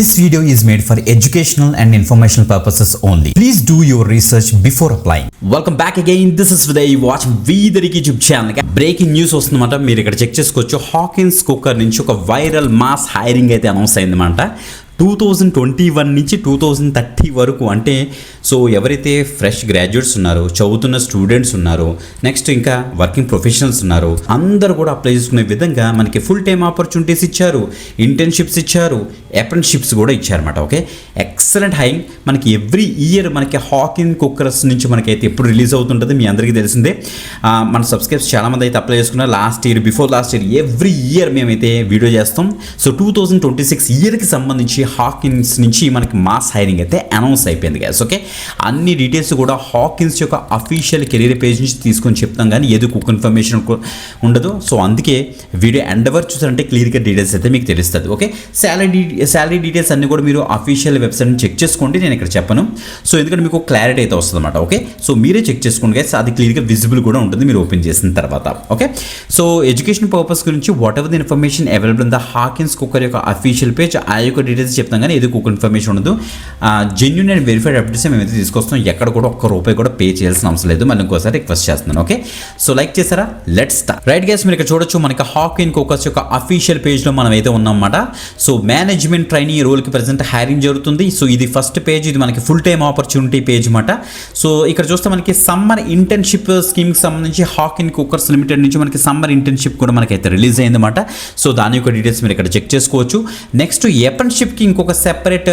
This video is made for educational and informational purposes only. Please do your research before applying. Welcome back again. This is Videy. You watch Videy YouTube channel. Breaking news వస్తుందన్నమాట. మీరు ఇక్కడ check చేసుకోవచ్చు. Hawkins cooker నుంచి ఒక viral mass hiring అయితే announce అయిందన్నమాట. 2021 నుంచి 2030 వరకు అంటే సో ఎవరైతే ఫ్రెష్ గ్రాడ్యుయేట్స్ ఉన్నారో, చదువుతున్న స్టూడెంట్స్ ఉన్నారో, నెక్స్ట్ ఇంకా వర్కింగ్ ప్రొఫెషనల్స్ ఉన్నారో అందరూ కూడా అప్లై చేసుకునే విధంగా మనకి ఫుల్ టైమ్ ఆపర్చునిటీస్ ఇచ్చారు, ఇంటర్న్షిప్స్ ఇచ్చారు, అప్రెంటిస్షిప్స్ కూడా ఇచ్చారన్నమాట. Okay, excellent hiring. మనకి ఎవ్రీ ఇయర్ మనకి హాకిన్ కుక్కర్స్ నుంచి మనకైతే ఎప్పుడు రిలీజ్ అవుతుంటుంది మీ అందరికీ తెలిసిందే. మన సబ్స్క్రైబర్స్ చాలామంది అయితే అప్లై చేసుకున్నారు. Before last year every year మేమైతే వీడియో చేస్తాం. సో 2026 ఇయర్కి సంబంధించి హాకిన్స్ నుంచి మనకి మాస్ హైరింగ్ అయితే అనౌన్స్ అయిపోయింది గ్యాస్. ఓకే, అన్ని డీటెయిల్స్ కూడా హాకిన్స్ యొక్క అఫీషియల్ కెరీర్ పేజ్ నుంచి తీసుకొని చెప్తాం, కానీ ఏదో కుక్ ఇన్ఫర్మేషన్ ఉండదు. సో అందుకే వీడియో ఎండ్ వరకు చూసారంటే క్లియర్గా డీటెయిల్స్ అయితే మీకు తెలుస్తుంది. ఓకే, శాలరీ డీటెయిల్స్ అన్నీ కూడా మీరు అఫీషియల్ వెబ్సైట్ని చెక్ చేసుకోండి, నేను ఇక్కడ చెప్పను. సో ఎందుకంటే మీకు క్లారిటీ అయితే వస్తుంది అన్నమాట. ఓకే, సో మీరే చెక్ చేసుకోండి గైస్, అది క్లియర్గా విజిబుల్ కూడా ఉంటుంది మీరు ఓపెన్ చేసిన తర్వాత. ఓకే, సో ఎడ్యుకేషన్ పర్పస్ గురించి what ever the information available in the Hawkins cooker యొక్క అఫీషియల్ పేజ్, ఆ యొక్క డీటెయిల్స్ చెప్తాం, కానీ ఏదో కుక్ ఇన్ఫర్మేషన్ ఉండదు. జెన్యూన్ అండ్ వెరిఫైడ్ అప్డేట్స్ మేమైతే తీసుకొస్తాం. ఎక్కడ కూడా ఒక్క రూపాయి కూడా పే చేయాల్సిన అవసరం లేదు. మళ్ళీ ఇంకోసారి రిక్వెస్ట్ చేస్తున్నాను. ఓకే, సో లైక్ చేశారా? Let's start. రైట్ గైస్, మీరు ఇక్కడ చూడొచ్చు మనకి హాకిన్ కుక్కర్స్ యొక్క అఫీషియల్ పేజ్లో మనం అయితే ఉన్నామన్నమాట. సో మేనేజ్మెంట్ ట్రైనీ రోల్కి ప్రజెంట్ హైరింగ్ జరుగుతుంది. సో ఇది ఫస్ట్ పేజ్, ఇది మనకి ఫుల్ టైమ్ ఆపర్చునిటీ పేజ్ అన్నమాట. సో ఇక్కడ చూస్తే మనకి సమ్మర్ ఇంటర్న్షిప్ స్కీమ్కి సంబంధించి హాకిన్ కుక్కర్స్ లిమిటెడ్ నుంచి మనకి సమ్మర్ ఇంటర్న్షిప్ కూడా మనకైతే రిలీజ్ అయిందన్నమాట. సో దాని యొక్క డీటెయిల్స్ మీరు ఇక్కడ చెక్ చేసుకోవచ్చు. నెక్స్ట్ అప్రెంటిస్షిప్కి ఇంకొక సెపరేట్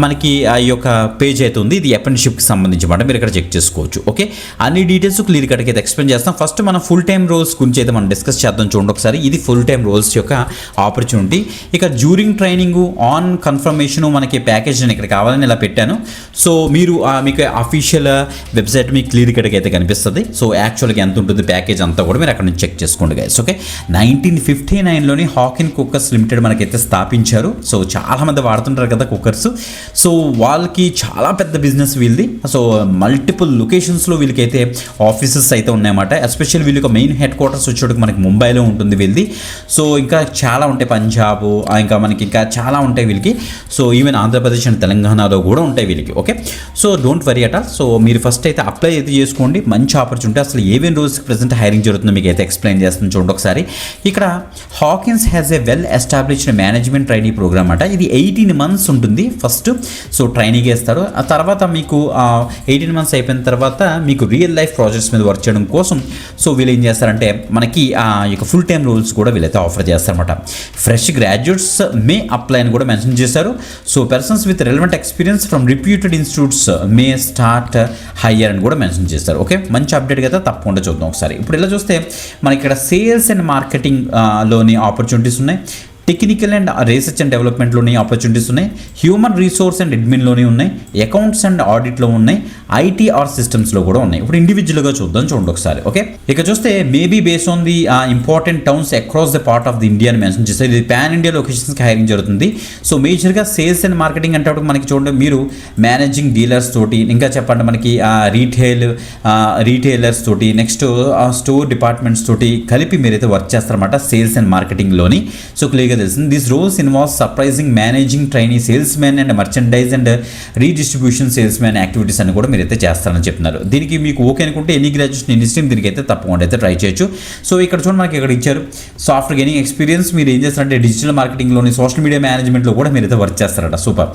మనకి ఆ యొక్క పేజ్ అయితే ఉంది, ఇది అప్రెంటిస్షిప్కి సంబంధించి మాట, మీరు ఇక్కడ చెక్ చేసుకోవచ్చు. ఓకే, అన్ని డీటెయిల్స్ క్లియర్ కట్గా అయితే ఎక్స్ప్లెయిన్ చేస్తాం. ఫస్ట్ మనం ఫుల్ టైమ్ రోల్స్ గురించి అయితే మనం డిస్కస్ చేద్దాం. చూడండి ఒకసారి, ఇది ఫుల్ టైమ్ రోల్స్ యొక్క ఆపర్చునిటీ. ఇక డ్యూరింగ్ ట్రైనింగ్ ఆన్ కన్ఫర్మేషన్ మనకి ప్యాకేజ్ నేను ఇక్కడ కావాలని ఇలా పెట్టాను. సో మీరు మీకు అఫీషియల్ వెబ్సైట్ మీకు క్లియర్ కట్గా అయితే కనిపిస్తుంది. సో యాక్చువల్గా ఎంత ఉంటుంది ప్యాకేజ్ అంతా కూడా మీరు అక్కడ నుంచి చెక్ చేసుకోండి గైస్. ఓకే, 1959లోని హాకిన్ కుక్కర్స్ లిమిటెడ్ మనకైతే స్థాపించారు. సో చాలామంది వాడుతుంటారు కదా కుక్కర్స్. సో వాళ్ళకి చాలా పెద్ద బిజినెస్ వీళ్ళది. సో మల్టిపుల్ లొకేషన్స్లో వీళ్ళకైతే ఆఫీసెస్ అయితే ఉన్నాయన్నమాట. ఎస్పెషల్లీ వీళ్ళకి ఒక మెయిన్ హెడ్ క్వార్టర్స్ వచ్చేటికి మనకి ముంబైలో ఉంటుంది వీళ్ళది. సో ఇంకా చాలా ఉంటాయి, పంజాబ్ ఇంకా మనకి ఇంకా చాలా ఉంటాయి వీళ్ళకి. సో ఈవెన్ ఆంధ్రప్రదేశ్ అండ్ తెలంగాణలో కూడా ఉంటాయి వీళ్ళకి. Okay, so don't worry at all. So మీరు ఫస్ట్ అయితే అప్లై అయితే చేసుకోండి, మంచి ఆపర్చునిటీ. అసలు ఏవేం రోజుకి ప్రెసెంట్ హైరింగ్ జరుగుతుందో మీకు అయితే ఎక్స్ప్లెయిన్ చేస్తుంది. చూడండి ఒకసారి, ఇక్కడ Hawkins has a well established management training programme అట. ఇది 18 months ఉంటుంది ఫస్ట్. సో ట్రైనింగ్ వేస్తారు. ఆ తర్వాత మీకు 18 months అయిపోయిన తర్వాత మీకు రియల్ లైఫ్ ప్రాజెక్ట్స్ మీద వర్క్ చేయడం కోసం సో వీళ్ళు ఏం చేస్తారంటే మనకి ఆ యొక్క ఫుల్ టైమ్ రోల్స్ కూడా వీళ్ళైతే ఆఫర్ చేస్తారన్నమాట. ఫ్రెష్ గ్రాడ్యుయేట్స్ మే అప్లై అని కూడా మెన్షన్ చేశారు. So persons with relevant experience from reputed institutes May start hire అని కూడా మెన్షన్ చేస్తారు. ఓకే, మంచి అప్డేట్ కదా, తప్పకుండా చూద్దాం ఒకసారి. ఇప్పుడు ఇలా చూస్తే మనకి ఇక్కడ సేల్స్ అండ్ మార్కెటింగ్ లోని ఆపర్చునిటీస్ ఉన్నాయి, టెక్నికల్ అండ్ రీసెర్చ్ అండ్ డెవలప్మెంట్లోని ఆపర్చునిటీస్ ఉన్నాయి, హ్యూమన్ రిసోర్స్ అండ్ అడ్మిన్లోనే ఉన్నాయి, అకౌంట్స్ అండ్ ఆడిట్లో ఉన్నాయి, ఐటీ ఆర్ సిస్టమ్స్లో కూడా ఉన్నాయి. ఇప్పుడు ఇండివిజువల్గా చూద్దాం. చూడండి ఒకసారి. ఓకే, ఇక చూస్తే maybe based on the important towns across the part of the India అని మెన్షన్ చేస్తారు. ఇది పాన్ ఇండియా లొకేషన్స్కి హైరింగ్ జరుగుతుంది. సో మేజర్గా సేల్స్ అండ్ మార్కెటింగ్ అంటే మనకి చూడండి, మీరు మేనేజింగ్ డీలర్స్ తోటి, ఇంకా చెప్పండి మనకి రీటైలర్స్ తోటి, నెక్స్ట్ స్టోర్ డిపార్ట్మెంట్స్ తోటి కలిపి మీరైతే వర్క్ చేస్తారన్నమాట సేల్స్ అండ్ మార్కెటింగ్లోని. సో క్లియర్గా తెలిసింది. This roles involves surprising managing trainee salesman and merchandise and redistribution salesman activities అని కూడా మీరైతే చేస్తారని చెప్తున్నారు. దీనికి మీకు ఓకే అనుకుంటే ఎనీ గ్రాడ్యుయేషన్ ఎనీ స్ట్రీమ్ దీనికైతే తప్పకుండా అయితే ట్రై చేయొచ్చు. సో ఇక్కడ చూడండి మనకి ఇక్కడ ఇచ్చారు సాఫ్ట్వేర్ గెయినింగ్ ఎక్స్పీరియన్స్. మీరు ఏం చేస్తారంటే డిజిటల్ మార్కెటింగ్లోని సోషల్ మీడియా మేనేజ్మెంట్లో కూడా మీరైతే వర్క్ చేస్తారట. సూపర్,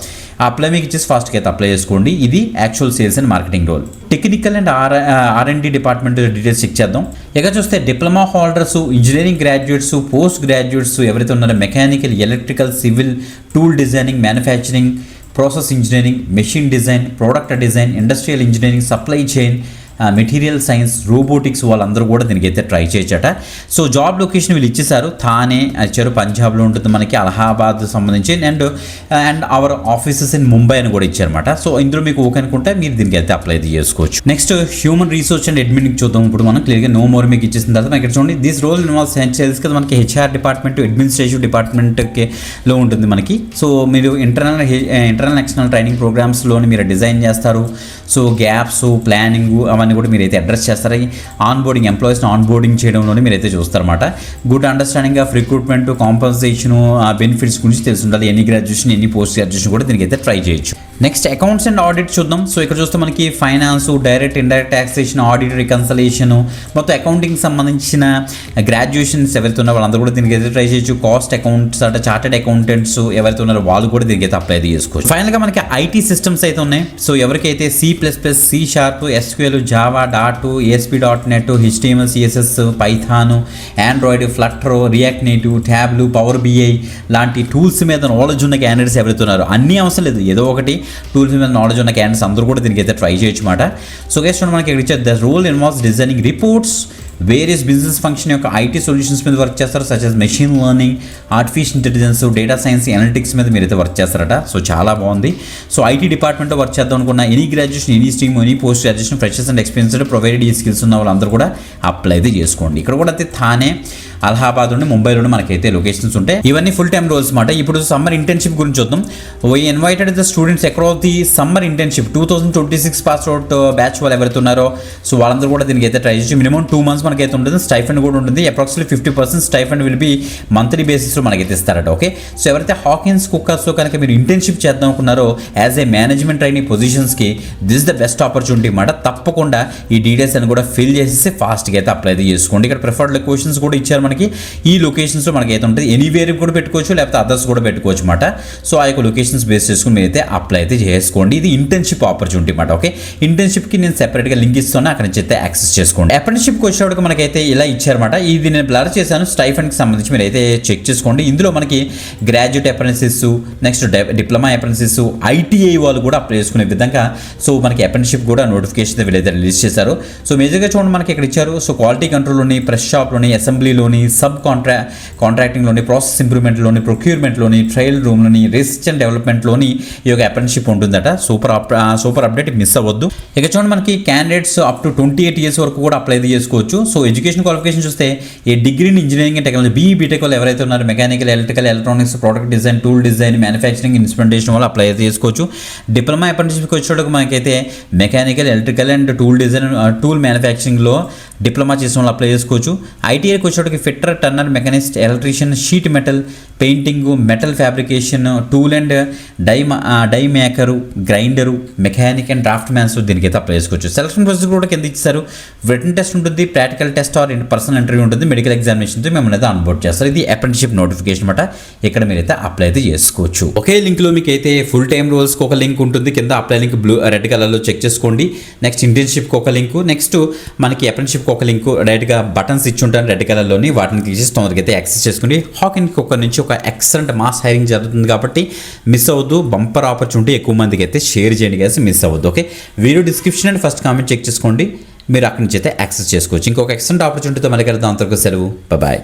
అప్లై మీకు ఇచ్చేసి ఫాస్ట్గా అయితే అప్లై చేసుకోండి. ఇది actual sales and marketing role. Technical and R&D department details check చేద్దాం. ఇక చూస్తే diploma holders, engineering graduates, post graduates ఎవరైతే ఉన్నారో mechanical, electrical, civil, tool designing, manufacturing, process engineering, machine design, product design, industrial engineering, supply chain, material science, robotics వాళ్ళందరూ కూడా దీనికి అయితే try చేయొచ్చట. సో జాబ్ లొకేషన్ వీళ్ళు ఇచ్చేసారు, థానే ఇచ్చారు, పంజాబ్లో ఉంటుంది మనకి, అలహాబాద్ సంబంధించి, and our offices in Mumbai అని కూడా ఇచ్చారన్నమాట. సో ఇందులో మీకు ఓకే అనుకుంటే మీరు దీనికి అయితే అప్లై చేసుకోవచ్చు. Next human resource and admin చూద్దాం. ఇప్పుడు మనం క్లియర్గా నో మోర్ మీకు ఇచ్చేసిన తర్వాత ఇక్కడ చూడండి, దిస్ రోల్ ఇన్వాల్వ్స్ తెలుసు కదా మనకి HR డిపార్ట్మెంట్, అడ్మినిస్ట్రేటివ్ డిపార్ట్మెంట్లో ఉంటుంది మనకి. సో మీరు ఇంటర్నల్ ఎక్స్టర్నల్ ట్రైనింగ్ ప్రోగ్రామ్స్లోని మీరు డిజైన్ చేస్తారు. సో గ్యాప్స్, ప్లానింగ్ అవన్నీ కూడా మీరైతే అడ్రస్ చేస్తారు. ఆన్ బోర్డింగ్ ఎంప్లాయీస్ని ఆన్ బోర్డింగ్ చేయడంలోనే మీరైతే చూస్తారన్నమాట. Good understanding of recruitment, compensation, benefits గురించి తెలిసి ఉండాలి. Any graduation, any post graduation కూడా దీనికి అయితే ట్రై చేయొచ్చు. నెక్స్ట్ అకౌంట్స్ అండ్ ఆడిట్ చూద్దాం. సో ఇక్కడ చూస్తే మనకి finance, direct indirect taxation, audit, reconciliation, మొత్తం అకౌంటింగ్ సంబంధించిన గ్రాడ్యుయేషన్స్ ఎవరైతే ఉన్నారో వాళ్ళందరూ కూడా దీనికి అయితే ట్రై చేయొచ్చు. కాస్ట్ అకౌంట్స్ అంటే చార్టెడ్ అకౌంటెంట్స్ ఎవరైతే ఉన్నారో వాళ్ళు కూడా దీనికి అయితే అప్లై చేసుకోవచ్చు. ఫైనల్గా మనకి ఐటీ సిస్టమ్స్ అయితే ఉన్నాయి. సో ఎవరికైతే C++, C#, SQL, Java, dot, ASP.NET, HTML, CSS, Python, Android, Flutter, React Native, Tableau, power BI లాంటి టూల్స్ మీద నాలెడ్జ్ ఉన్న క్యాండిడేట్స్ ఎవరైతే ఉన్నారో, అన్నీ అవసరం లేదు, ఏదో ఒకటి టూల్స్ మీద నాలెడ్జ్ ఉన్న క్యాండిడేట్స్ అందరూ కూడా దీనికి అయితే ట్రై చేయొచ్చు అన్నమాట. సో గైస్ మనకి ఇక్కడ ఇచ్చే the role involves designing reports, various business function యొక్క ఐటీ సొల్యూషన్స్ మీద వర్క్ చేస్తారు, such as machine learning, artificial intelligence, data science, analytics మీద మీరైతే వర్క్ చేస్తారట. సో చాలా బాగుంది. సో ఐటీ డిపార్ట్మెంట్లో వర్క్ చేద్దాం అనుకున్న any graduation, any stream, any post graduation, freshers and experienced provided ఈ స్కిల్స్ ఉన్న వాళ్ళందరూ కూడా అప్లై అయితే చేసుకోండి. ఇక్కడ కూడా అయితే థానే, అలహాబాద్ నుండి, ముంబైలోనే మనకైతే లొకేషన్స్ ఉంటాయి. ఇవన్నీ ఫుల్ టైమ్ రోల్స్ మాట. ఇప్పుడు సమ్మర్ ఇంటర్న్షిప్ గురించి చూద్దాం. We invited the students across the summer internship 2026 pass out batch వాళ్ళు ఎవరైతే ఉన్నారో సో వాళ్ళందరూ కూడా దీనికి అయితే ట్రై చేసి మినిమం 2 months మనకైతే ఉంటుంది. స్టైఫండ్ కూడా ఉంటుంది. Approximately 50% stipend will be monthly బేసిస్లో మనకైతే ఇస్తారట. ఓకే, సో ఎవరైతే హాకిన్స్ కుక్కర్స్లో కనుక మీరు ఇంటర్న్షిప్ చేద్దాం అనుకున్నారో యాజ్ ఏ మేనేజ్మెంట్ ట్రైనింగ్ పొజిషన్స్కి దిస్ ద బెస్ట్ ఆపర్చునిటీ మాట. తప్పకుండా ఈ డీటెయిల్స్ అని కూడా ఫిల్ చేసేసి ఫాస్ట్గా అయితే అప్లై అయితే చేసుకోండి. ఇక్కడ ప్రిఫర్డ్ లొకేషన్స్ కూడా ఇచ్చారు మనకి. ఈ లొకేషన్స్లో మనకి అయితే ఉంటుంది. ఎనీవేర్ కూడా పెట్టుకోవచ్చు, లేకపోతే అదర్స్ కూడా పెట్టుకోవచ్చు అన్నమాట. సో ఆ యొక్క లొకేషన్స్ బేస్ చేసుకుని మీరైతే అప్లై అయితే చేసుకోండి. ఇది ఇంటర్న్షిప్ ఆపర్చునిటీ అన్నమాట. ఓకే, ఇంటర్న్షిప్కి నేను సెపరేట్గా లింక్ ఇస్తాను, అక్కడ నుంచి అయితే యాక్సెస్ చేసుకోండి. అప్రెంటిస్షిప్కి వచ్చేటప్పుడు మనకైతే ఇలా ఇచ్చారన్నమాట. ఇది నేను బ్లర్ చేశాను. స్టైఫండ్కి సంబంధించి మీరు అయితే చెక్ చేసుకోండి. ఇందులో మనకి graduate apprentices, next diploma apprentices, ITI వాళ్ళు కూడా అప్లై చేసుకునే విధంగా సో మనకి అప్రెంటిస్షిప్ కూడా నోటిఫికేషన్ వీళ్ళైతే రిలీజ్ చేశారు. సో మేజర్గా చూడండి మనకి ఇక్కడ ఇచ్చారు. సో క్వాలిటీ కంట్రోల్లోని, ప్రెస్ షాప్లోని, అసెంబ్లీలోని, సబ్ కాంట్రాక్టింగ్లోని, ప్రాసెస్ ఇంప్రూవ్మెంట్లోని, ప్రొక్యూర్మెంట్లోని, ట్రయల్ రూమ్లోని, రీసెర్చ్ అండ్ డెవలప్మెంట్లోని ఈ యొక్క అప్రెంటిస్షిప్ ఉంటుందట. సూపర్ అప్డేట్ మిస్ అవ్వద్దు. ఇక చూడండి మనకి క్యాండిడేట్స్ అప్ టు 28 years వరకు కూడా అప్లై చేసుకోవచ్చు. సో ఎడ్యుకేషన్ క్వాలిఫికేషన్ చూస్తే a degree in engineering and technology, BE B Tech వాళ్ళు ఎవరైతే ఉన్నారో mechanical, electrical, electronics, product design, tool design, manufacturing, instrumentation వాళ్ళు అప్లై చేసుకోవచ్చు. డిప్లొమా అప్రెంటిస్షిప్కి వచ్చేటప్పుడు మనకైతే mechanical, electrical and tool design, tool మ్యానుఫ్యాక్చరింగ్లో డిప్లొమా చేసిన వాళ్ళు అప్లై చేసుకోవచ్చు. ITIకి వచ్చేటప్పటికి fitter, turner, machinist, electrician, sheet metal, painting, metal fabrication, tool and die maker, grinder, mechanic and draughtsman దీనికి అయితే అప్లై చేసుకోవచ్చు. సెలక్షన్ ప్రొసీజర్ కూడా కింద ఇచ్చారు. రిటన్ టెస్ట్ ఉంటుంది, practical test or personal interview ఉంటుంది, మెడికల్ ఎగ్జామినేషన్తో మిమ్మల్ని అయితే ఆన్బోర్డ్ చేస్తారు. ఇది అప్రెంటిస్షిప్ నోటిఫికేషన్ అనమాట. ఇక్కడ మీరైతే అప్లై అయితే చేసుకోవచ్చు. ఒకే లింక్లో మీకు అయితే ఫుల్ టైమ్ రోల్స్కి ఒక లింక్ ఉంటుంది. కింద అప్లై లింక్ రెడ్ కలర్లో చెక్ చేసుకోండి. నెక్స్ట్ ఇంటర్న్షిప్కి ఒక లింక్, నెక్స్ట్ మనకి అప్రెంటిస్షిప్కి ఒక లింక్ డైరెక్ట్గా బటన్స్ ఇచ్చి ఉంటాను రెడ్ కలర్లోని. వాటిని క్లిక్ చేసి తొందరగా అయితే యాక్సెస్ చేసుకోండి. హాకిన్కి ఒక నుంచి ఒక ఎక్సలెంట్ మాస్ హైరింగ్ జరుగుతుంది కాబట్టి మిస్ అవ్వద్దు. బంపర్ ఆపర్చునిటీ, ఎక్కువ మందికి అయితే షేర్ చేయండి guys, మిస్ అవ్వద్దు. Okay, video description and first comment check చేసుకోండి. మీరు అక్కడి నుంచి అయితే యాక్సెస్ చేసుకోవచ్చు. ఇంకొక ఎక్సలెంట్ ఆపర్చునిటీతో మళ్ళీ కలుద్దాం. అంతవరకు సెలవు, బాయ్.